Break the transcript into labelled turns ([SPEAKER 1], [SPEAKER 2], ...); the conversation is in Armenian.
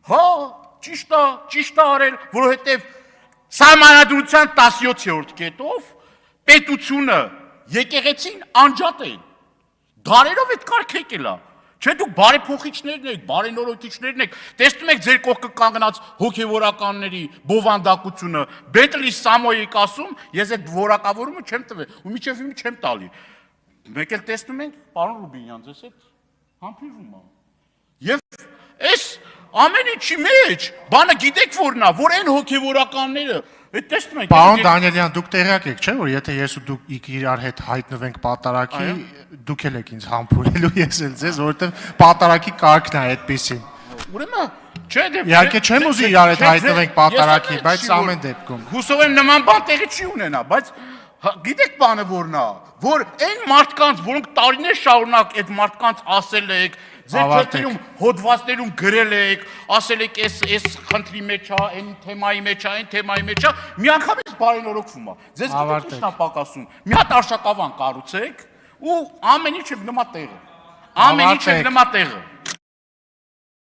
[SPEAKER 1] Հա, ճիշտ է արել, որովհետև Սահմանադրության 17-րդ կետով պետությունը եկեղեցին անջատ են։ Դարերով այդ կարգ եկել է։ Չէ դուք բարեփոխիչներն եք, բարենորոգիչներն եք, տեսնում եք ձեր կողքը կանգնած հոգևորականների բովանդակությունը, Բենտլի Սամոյիկ ասում, ես այդ որակավորումը չեմ տվել, ու միջև իմը չեմ տալի։ Մեկ էլ տեսնում ենք, պարոն Ռուբինյան, ձեզ հետ համբերվում է։ Եվ այս ամեն ինչի մեջ, բանը գիտեք որն է, որ այն հոգևորականները, այդ տեսնում եք։
[SPEAKER 2] Պարոն Դանիելյան, դուք տեղյակ եք, չէ՞, որ եթե ես ու դուք իրար հետ հայտնվենք պատարագի, դուք էլ եք ինձ համբուրելու, ես էլ ձեզ, որովհետև պատարագի կարգն է այդպեսին։
[SPEAKER 1] Ուրեմն, չէ,
[SPEAKER 2] իհարկե չեմ ուզի իրար հետ հայտնվենք պատարագի, բայց ամեն դեպքում։
[SPEAKER 1] Հուսով եմ նման բան տեղի չի ունենա, բայց գիտեք բանը որն է, որ այն մարդկանց, որոնք տարիներ շարունակ այդ մարդկանց ասել եք, ձեր թերթերում հոդվածներում գրել եք, ասել եք այս խնդրի մեջ է, այն թեմայի մեջ է, այն թեմայի մեջ է, միանգամից բարենորոգվում է։ Ձեզ գիտեք ինչն է պակասում։ Մի հատ արշակավան կառուցեք ու ամեն ինչ է նման տեղը։ Ամեն ինչ է նման տեղը։